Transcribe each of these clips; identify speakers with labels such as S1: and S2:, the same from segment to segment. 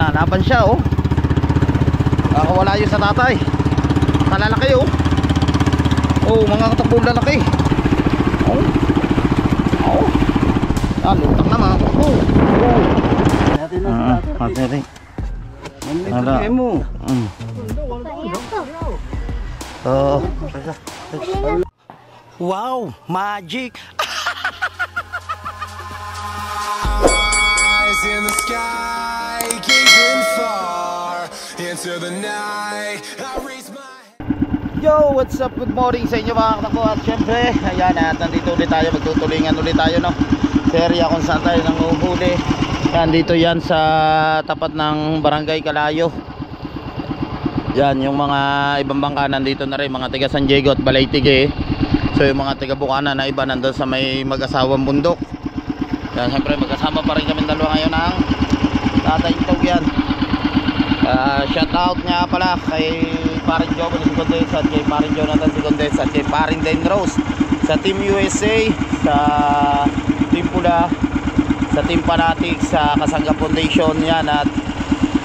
S1: Laban siya oh. Nakawala yun sa tatay. Kalalaki oh. Oh, mga katakbong lalaki. Oh. Oh. Ah, lutak naman. Oh. Oh.
S2: Natin na sa tatay.
S1: Materi.
S2: Ano mo?
S1: Oh. Wow, magic.
S3: Eyes in the sky, gazing far into the night. I raise my
S1: Yo, what's up? Good morning sa inyo mga katakbo. At syempre, ayan at nandito ulit tayo. Magtutulingan ulit tayo no. Sa area kung saan tayo nanguhuli. Yan, dito yan sa tapat ng Barangay Kalayo. Yan, yung mga ibang bangka nandito na rin. Mga taga San Diego at Balaytige. So yung mga taga Bukana na iba nandun sa may mag-asawang bundok. Yan, syempre magkasama pa rin kami dalawa ngayon ng Tatay Tog yan. Shout out nga pala kay Parin Joven Sigondes at kay Parin Jonathan Sigondes at kay Parin Den Rose sa Team USA, sa Team Pula, sa Team Panatic, sa Kasangga Foundation yan. At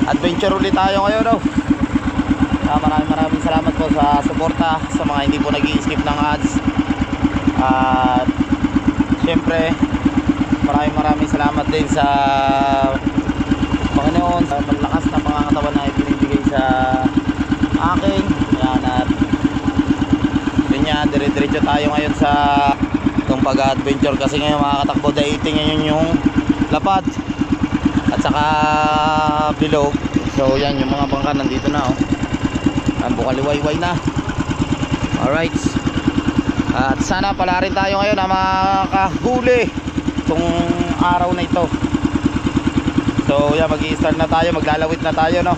S1: adventure ulit tayo ngayon no? Maraming salamat po sa suporta sa mga hindi po nag-i-skip ng ads. At syempre maraming salamat din sa Panginoon sa malakas na mga katawan na ibinibigay sa akin. Yan, at yun yan, dire-diretso tayo ngayon sa itong pag-adventure kasi ngayon mga katakbo, dating ngayon yung lapad at saka bilog. So yan, yung mga bangka nandito na oh. Ang bukaliwayway na. Alright. At sana pala rin tayo ngayon na makahuli itong araw na ito. So yan, mag-i-start na tayo, maglalawit na tayo no.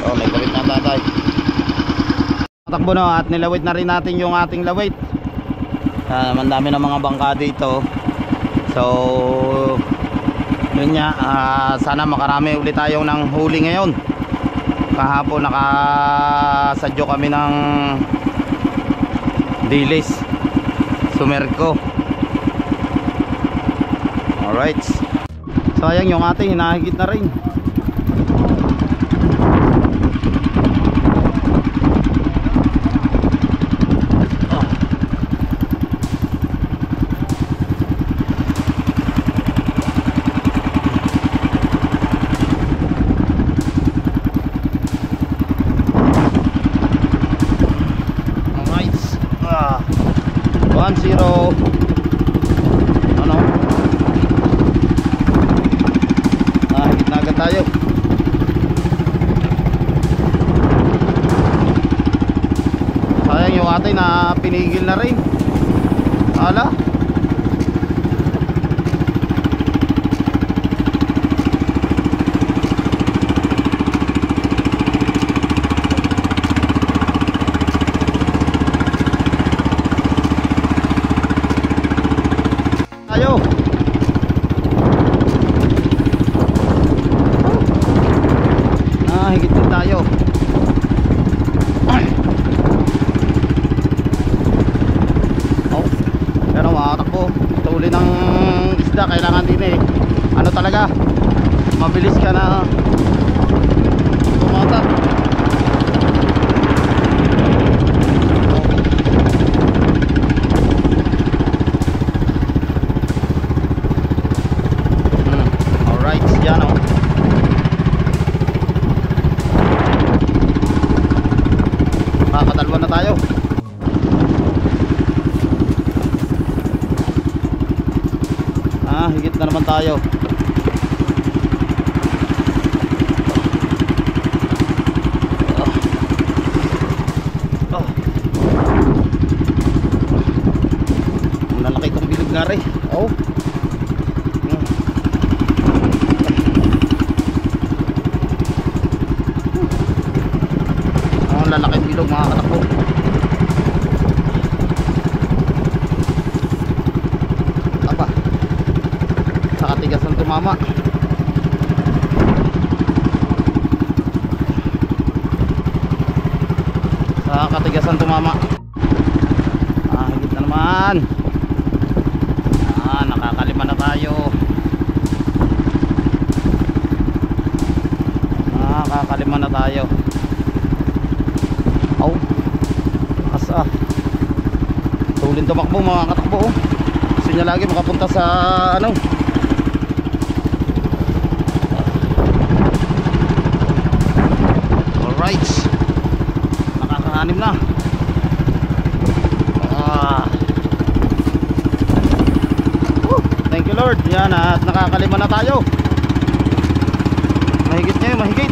S1: So may lawit na tatay. Takbo no, at nilawit na rin natin yung ating lawit. Ang dami ng mga bangka dito. So yun nga, sana makarami ulit tayo ng huli ngayon. Kahapon nakasadyo kami ng dilis Sumerco. Alright. Sayang yung ating hinahigit na rin. Alright. 1-0. Ano? Higit na agad tayo. Sayang yung atin na pinigil na rin. Ala. Tayo. Higit din tayo. Oh, pero makatakbo. Tuli ng isda kailangan din eh. Ano talaga? Mabilis ka na tumatak. Alright, yan o. Makakadalwa na tayo. Higit na naman tayo. Malaki itong bilog nga rin. Oh. Lalaki bilog mga katakbo. Apa sa katigas ng tumama. Sa katigas ng tumama. Higit na naman. Nakakalima na tayo. nakakalima na tayo. Oh, asa tulin tumakbo mga katakbo, oh. Gusto niya lagi makapunta sa ano. Alright, nakakahanib na. Thank you Lord. Yan, at nakakalima na tayo. Mahigit niya, mahigit.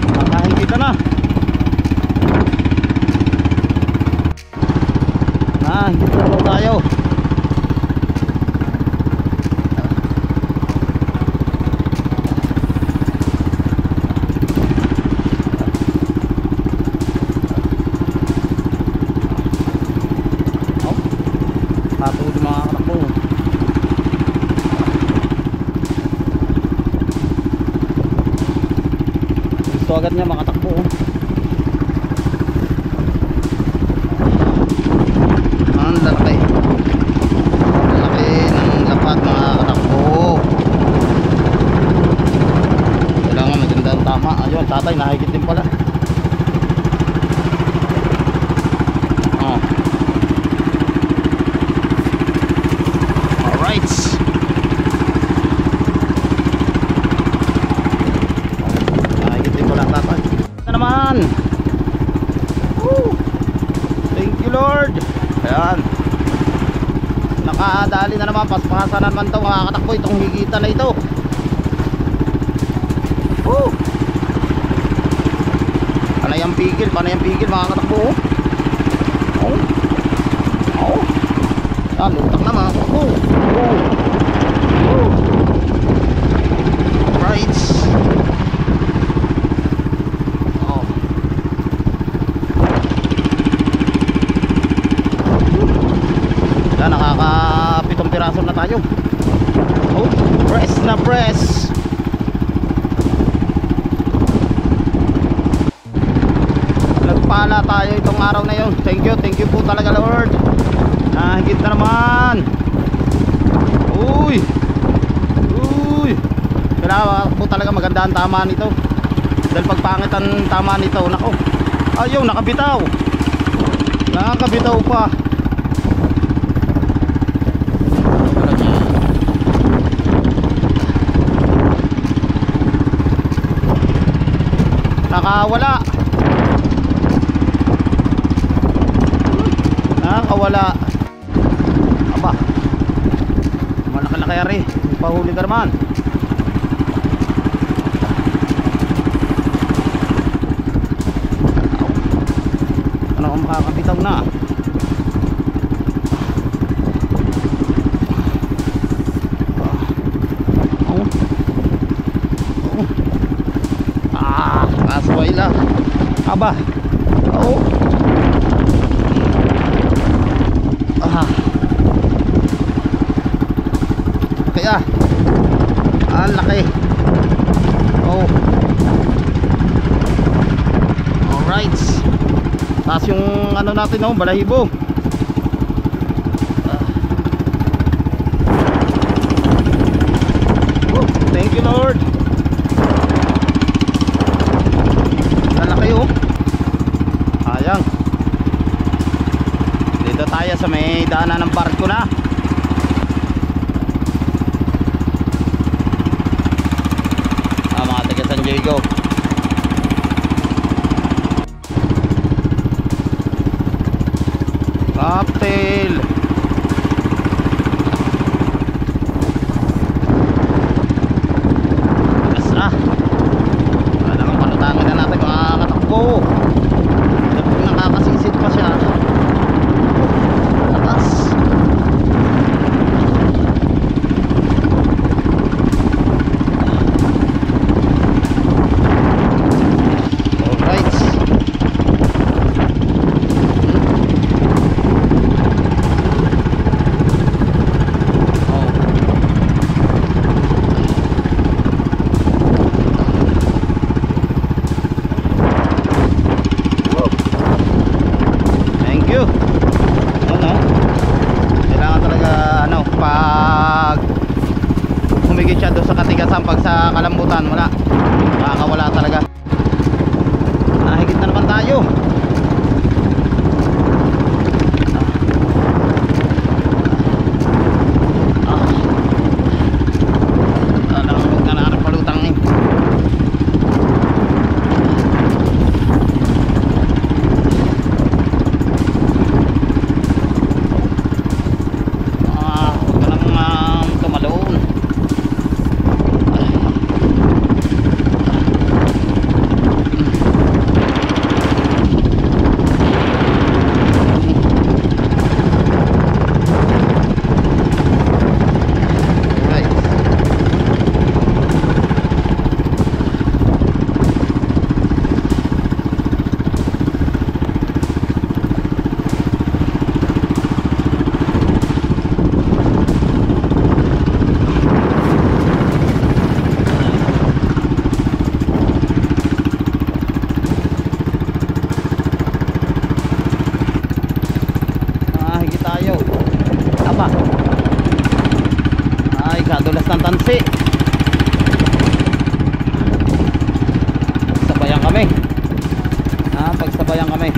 S1: Nakahigit na. Higit na daw tayo. Patulog yung mga katakbo. Gusto agad niya makatakbo. Ang lalaki. Lalaki ng lapat mga katakbo. Kailangan maganda ang tama. Ayun, tatay nahigit din pala. Alright. Nahigit din pala tatay. Ito naman. Woo! Thank you Lord. Ayan, nakadali na naman. Paspasan na naman ito mga katakbo, itong higitan na ito. Woo! Panayang pigil mga katakbo. Oh, oh, ah, lutak na mga katakbo. Right. Nakaka-7 piraso na tayo. Oh, press na press. Nagpala tayo itong araw na yun. Thank you po talaga Lord. Higit na naman. Uy, uy, kailangan po talaga maganda ang tama nito. Dahil pagpangit ang tama nito, nako, ayaw, nakabitaw. Nakabitaw pa. Nakawala. Nakawala. Aba, malaki-laki ari. Pahuli ka naman. Ano kung makakabitaw na. Asway lang. Aba. Oh. Kaya ang laki. Oh. Alright. Taas yung ano natin, oh, balahibo. Thank you Lord. Ayang. Dito tayo sa may daanan ng barko na. Mga taga San Diego. Cocktail. Asa. Wala kang panutangin na natin mga katakbo. Nakakasisid pa siya. Atas. Alright. Pag humigit siya doon sa katigasan, pag sa kalambutan wala, nakakawala talaga. lang kami.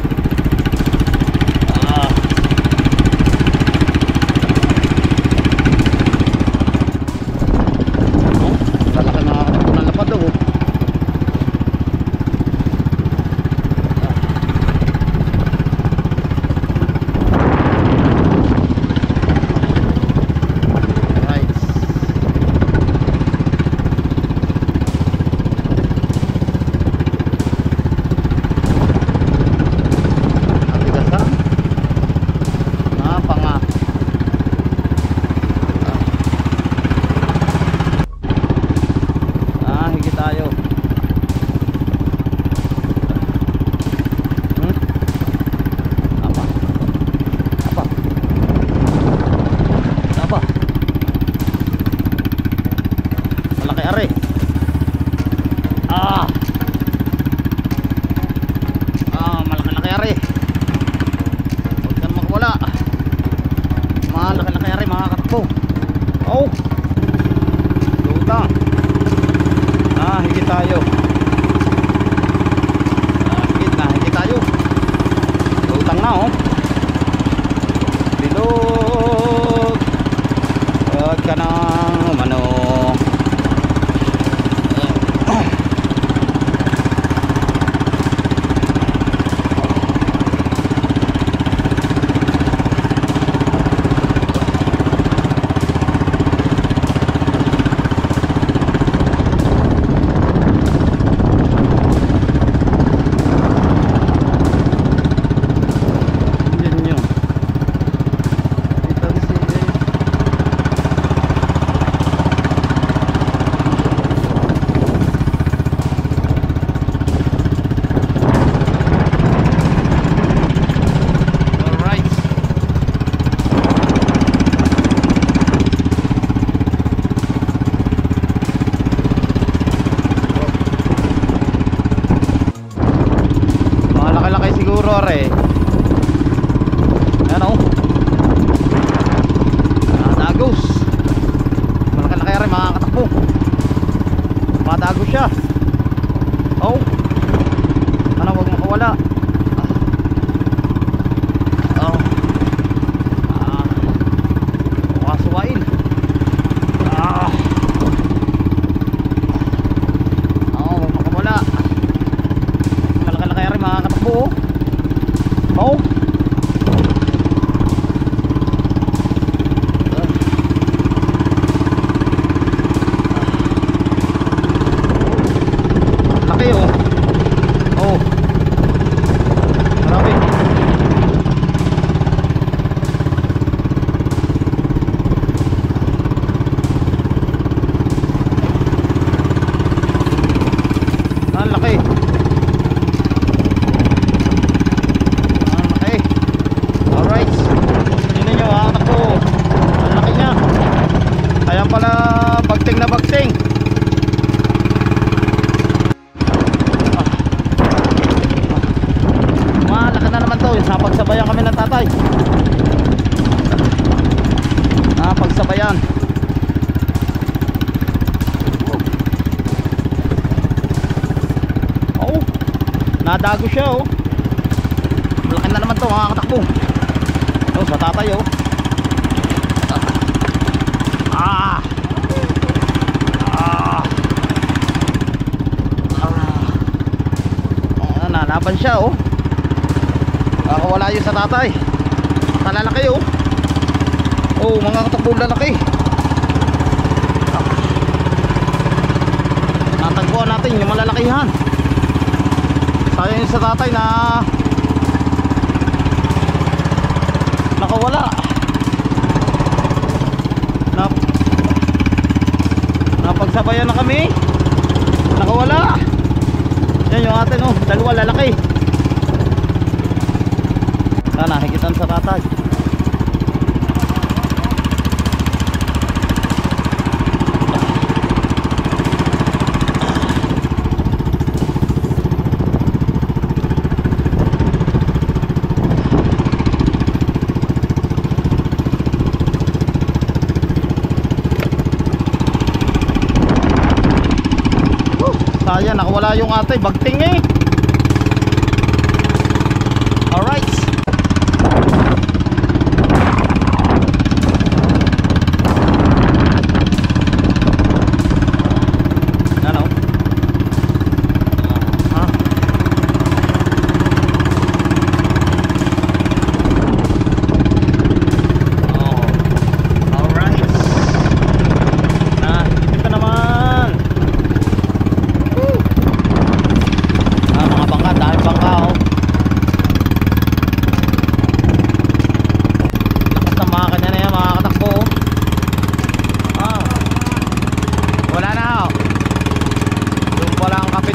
S1: Ah. Oh, lalaki nakakatakbo ng lapad daw oh. Napagsabayan kami ng tatay. Napagsabayan. Oh, nadago siya oh. Malaki na naman to mga katakbo. Oh, sa tatay oh. Ah. Ah. Ah. Nalaban siya oh. Wala yun sa tatay. Kalalaki oh. Oh, mga katakbo lalaki. Natagpuan natin yung malalakihan. Sayang yun sa tatay na nakawala. Napagsabayan na kami. Nakawala. Yan yung atin oh, dalawa lalaki. Nahigitan sa tatay. Sayang nakawala yung atay, bagting eh.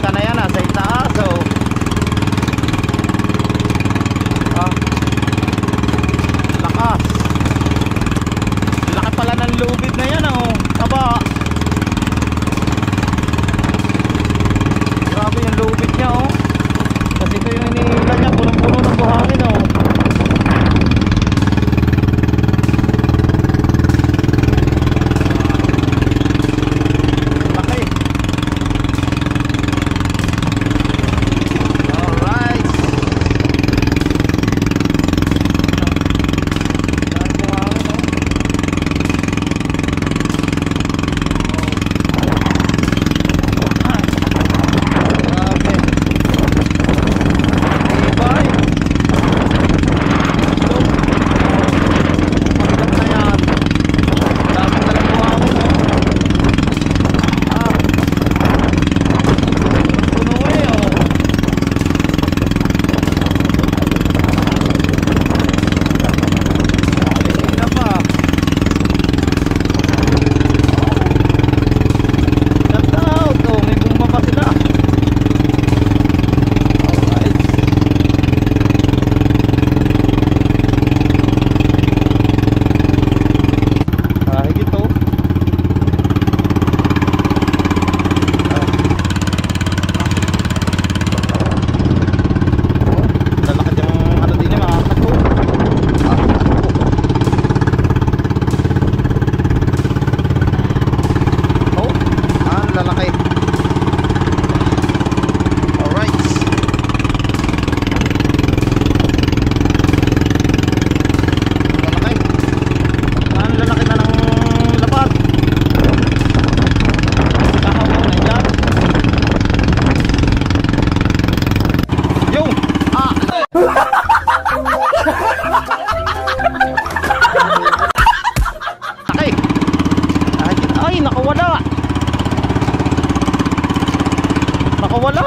S1: ka na yan, sa itaas. So lakas. Laki pala ng lubid na yan, oh. Taba. Grabe yung lubid niya, oh. Kasi ito yung hinihila niya, punong-puno ng buhangin, oh. Laki. Alright. Yan buhangin, oh. Ay, nakawala. Nakawala.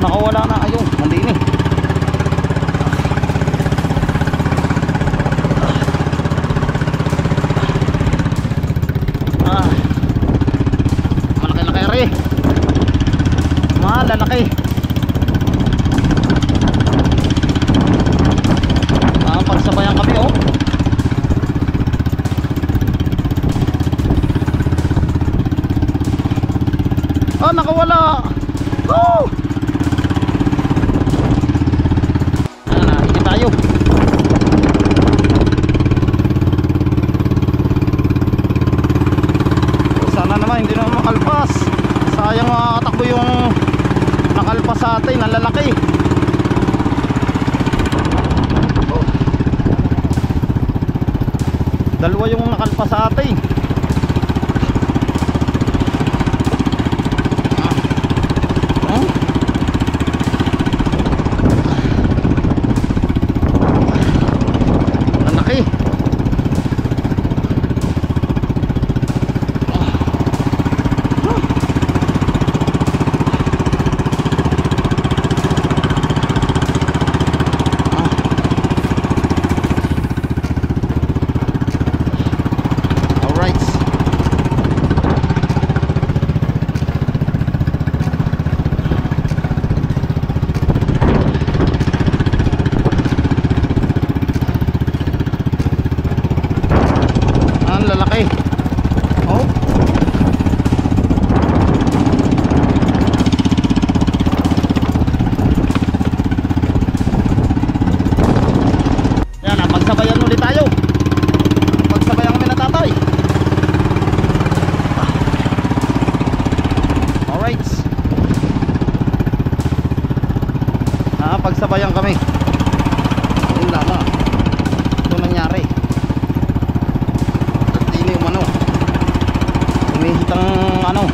S1: Nakawala na, ayun, nandini. Malaki-laki rin. Malalaki. Pagsabayan kami, oh. Nakawala. Oh! Tayo. Sana naman hindi naman makalpas. Sayang makatakbo yung nakalpas sa atin, ang lalaki. Dalawa yung nakalpas sa atin. Alright. napagsabayan kami. Yun lamang. Ito nangyari. At ini yung ano, humihitang ano.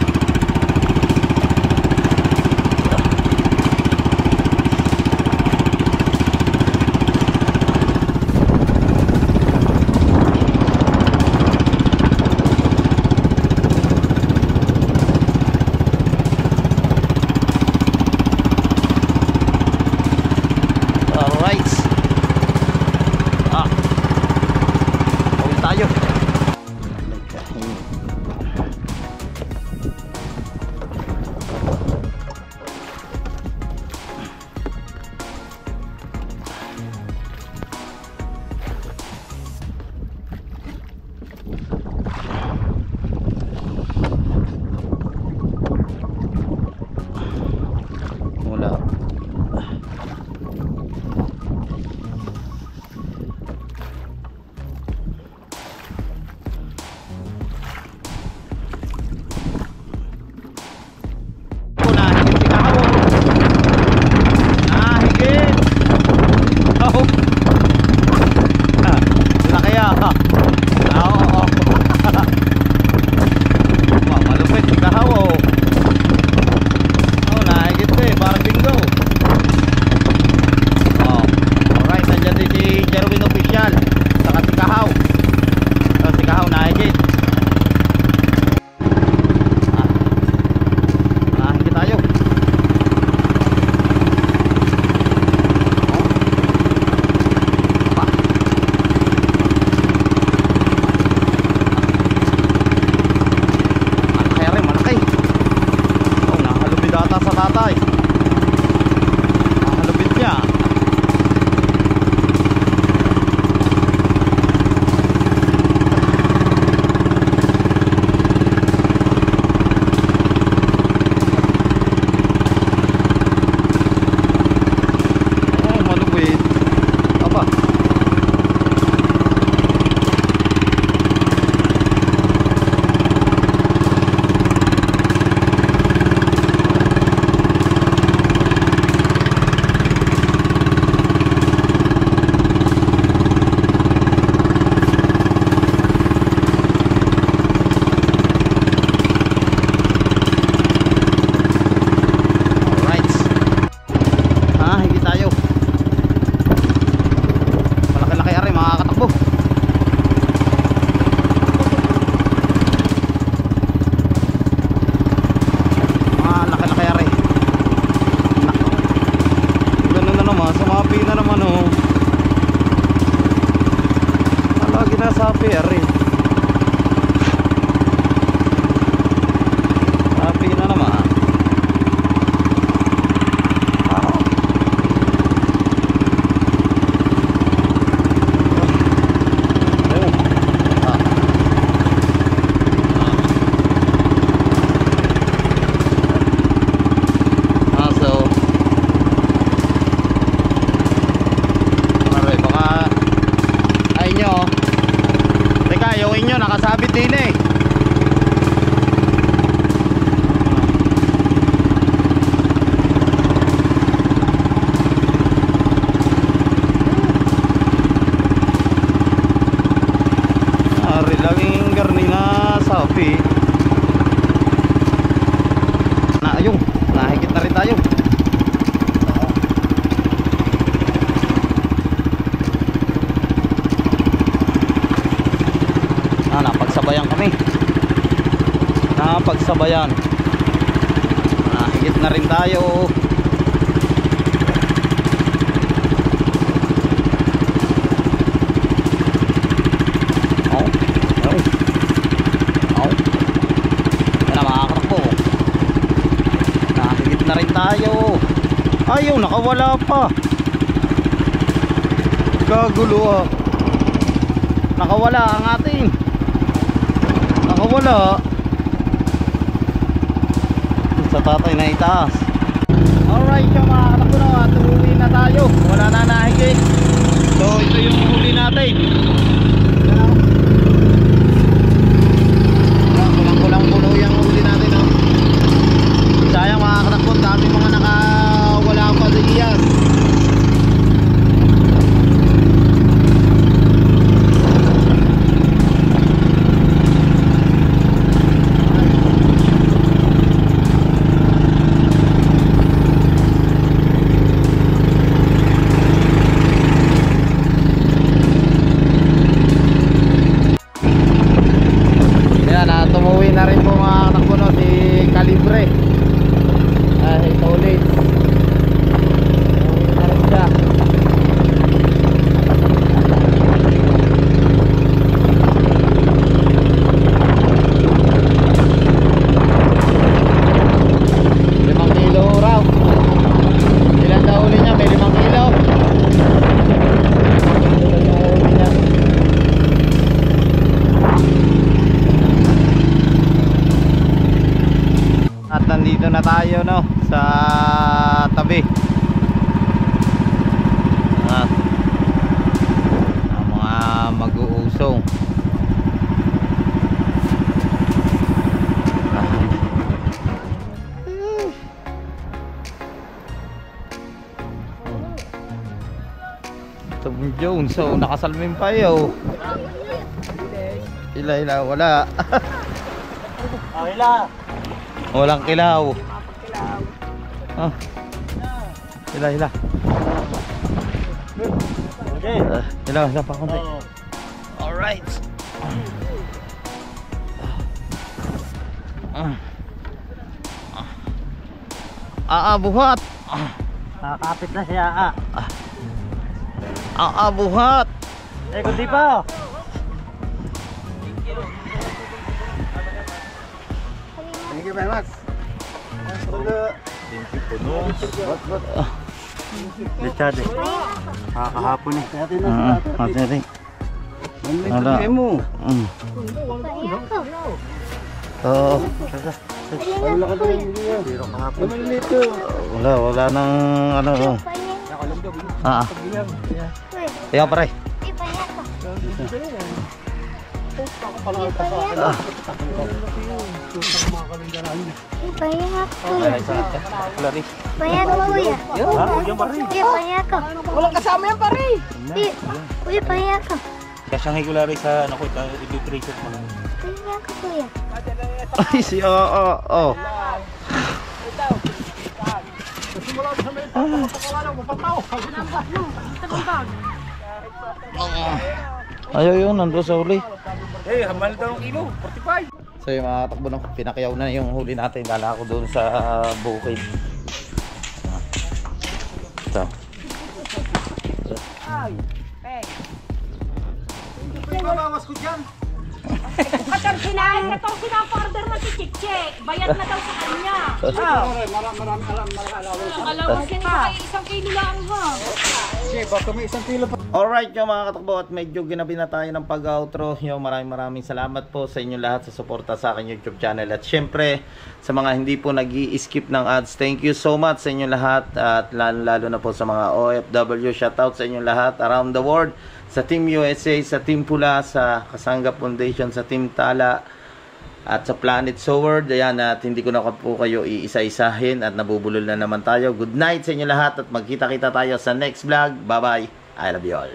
S1: Sapi ari. Sapi na naman. Yung inyo nakasabit din eh. Ari laging garni na sapi. Na ayun, nahigit na rin tayo. Napagsabayan kami. Napagsabayan. Higit na rin tayo. Yan na mga katakbo. Higit na rin tayo. Ayaw, nakawala pa. Kagulo ah. Nakawala ang atin. Nakawala sa tatay na itaas. Alright yung mga katakbo na, at uwi na tayo. Wala na nahigit. So ito yung huli natin. Kulang puno yung huli natin, no? Sayang mga katakbo, dami mga nakawala pa sa iyas. Tom Jones. So, nakasalmin pa yun. Ila, wala.
S2: Ila.
S1: Walang kilaw. Ah. Ila.
S2: Okay.
S1: Ila pa konti. Alright. Buhat.
S2: Nakakapit na siya.
S1: Buhat.
S2: Kundi pa. Thank you very much. Richard. Kahapon eh.
S1: Natin.
S2: Manlito mo.
S1: Oo.
S2: Wala ka doon. Zero kahapon. Manlito.
S1: Wala nang ano. Ayan pare.
S4: Walang kasama yan pare. Kuya, pahiya ka.
S1: Kasyang higulari sa ano ko, i-tracer mo lang.
S4: Pahiya ka, kuya.
S1: Ay, si oo. Ayaw yun, nandun sa huli.
S2: Hamal daw ang kilo. 45.
S1: So yung mga katakbo ng pinakayaw na yung huli natin. Dala ko doon sa bukid. Ito.
S2: Babawas ko dyan.
S5: Katar sinahin na itong sinaporder na si Chiche. Bayad na daw sa kanya.
S2: Marami
S5: Alam ka, isang kilo lang ha.
S2: Okay, baka may 1 kilo pa.
S1: Alright yung mga katakbo, at medyo ginabi na tayo ng pag-outro. Yung maraming salamat po sa inyo lahat sa suporta sa aking YouTube channel. At syempre sa mga hindi po nag-i-skip ng ads, thank you so much sa inyo lahat. At lalo na po sa mga OFW, shoutout sa inyo lahat around the world. Sa Team USA, sa Team Pula, sa Kasanggap Foundation, sa Team Tala, at sa Planet Sword. Ayan, at hindi ko na po kayo iisa-isahin at nabubulol na naman tayo. Good night sa inyo lahat at magkita-kita tayo sa next vlog. Bye-bye. I love you all.